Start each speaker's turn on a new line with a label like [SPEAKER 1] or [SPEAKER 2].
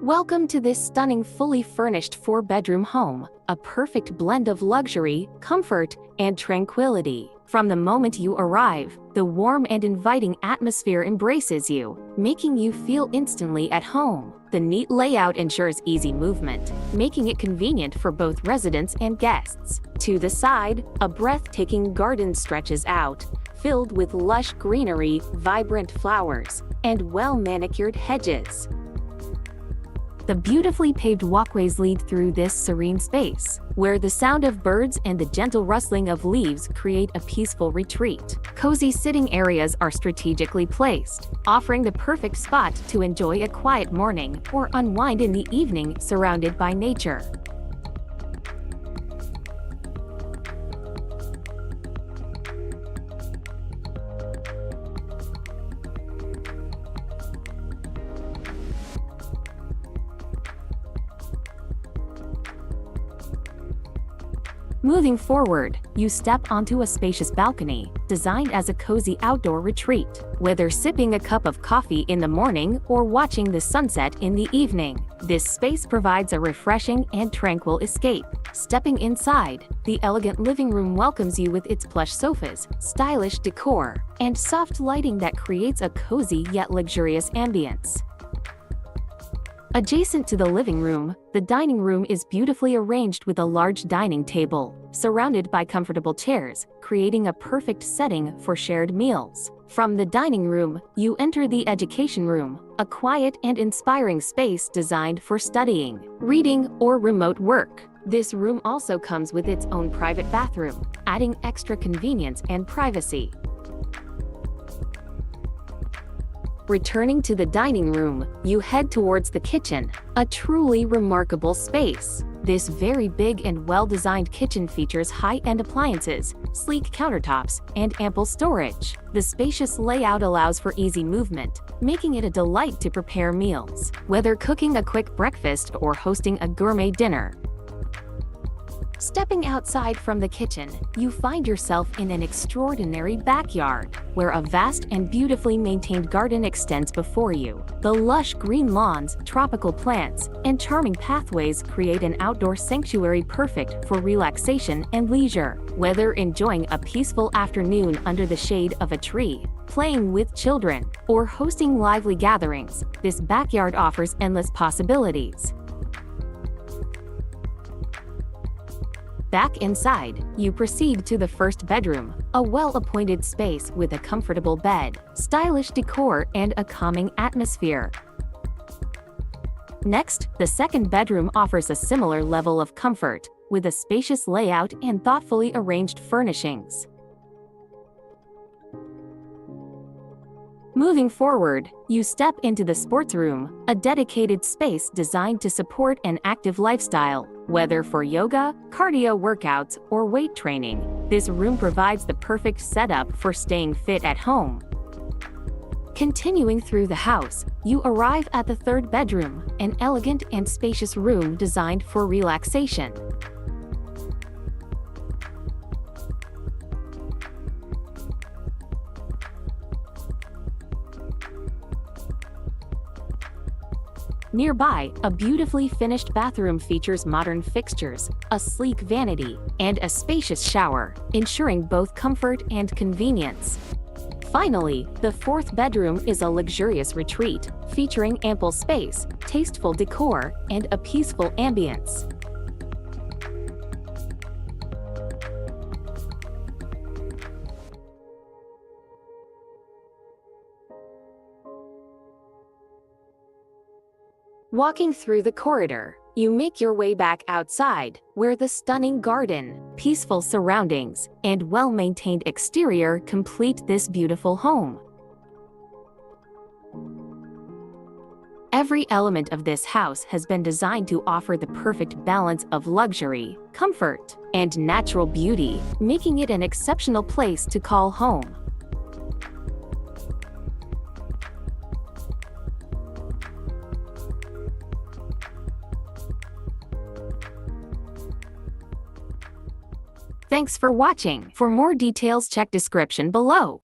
[SPEAKER 1] Welcome to this stunning fully furnished 4-bedroom home, a perfect blend of luxury, comfort, and tranquility. From the moment you arrive, the warm and inviting atmosphere embraces you, making you feel instantly at home. The neat layout ensures easy movement, making it convenient for both residents and guests. To the side, a breathtaking garden stretches out, filled with lush greenery, vibrant flowers, and well-manicured hedges. The beautifully paved walkways lead through this serene space, where the sound of birds and the gentle rustling of leaves create a peaceful retreat. Cozy sitting areas are strategically placed, offering the perfect spot to enjoy a quiet morning or unwind in the evening surrounded by nature. Moving forward, you step onto a spacious balcony, designed as a cozy outdoor retreat. Whether sipping a cup of coffee in the morning or watching the sunset in the evening, this space provides a refreshing and tranquil escape. Stepping inside, the elegant living room welcomes you with its plush sofas, stylish decor, and soft lighting that creates a cozy yet luxurious ambience. Adjacent to the living room, the dining room is beautifully arranged with a large dining table, surrounded by comfortable chairs, creating a perfect setting for shared meals. From the dining room, you enter the education room, a quiet and inspiring space designed for studying, reading, or remote work. This room also comes with its own private bathroom, adding extra convenience and privacy. Returning to the dining room, you head towards the kitchen, a truly remarkable space. This very big and well-designed kitchen features high-end appliances, sleek countertops, and ample storage. The spacious layout allows for easy movement, making it a delight to prepare meals. Whether cooking a quick breakfast or hosting a gourmet dinner. Stepping outside from the kitchen, you find yourself in an extraordinary backyard, where a vast and beautifully maintained garden extends before you. The lush green lawns, tropical plants, and charming pathways create an outdoor sanctuary perfect for relaxation and leisure. Whether enjoying a peaceful afternoon under the shade of a tree, playing with children, or hosting lively gatherings, this backyard offers endless possibilities. Back inside, you proceed to the first bedroom, a well-appointed space with a comfortable bed, stylish decor, and a calming atmosphere. Next, the second bedroom offers a similar level of comfort, with a spacious layout and thoughtfully arranged furnishings. Moving forward, you step into the sports room, a dedicated space designed to support an active lifestyle. Whether for yoga, cardio workouts, or weight training, this room provides the perfect setup for staying fit at home. Continuing through the house, you arrive at the third bedroom, an elegant and spacious room designed for relaxation. Nearby, a beautifully finished bathroom features modern fixtures, a sleek vanity, and a spacious shower, ensuring both comfort and convenience. Finally, the fourth bedroom is a luxurious retreat, featuring ample space, tasteful decor, and a peaceful ambience. Walking through the corridor, you make your way back outside, where the stunning garden, peaceful surroundings, and well-maintained exterior complete this beautiful home. Every element of this house has been designed to offer the perfect balance of luxury, comfort, and natural beauty, making it an exceptional place to call home. Thanks for watching. For more details, check description below.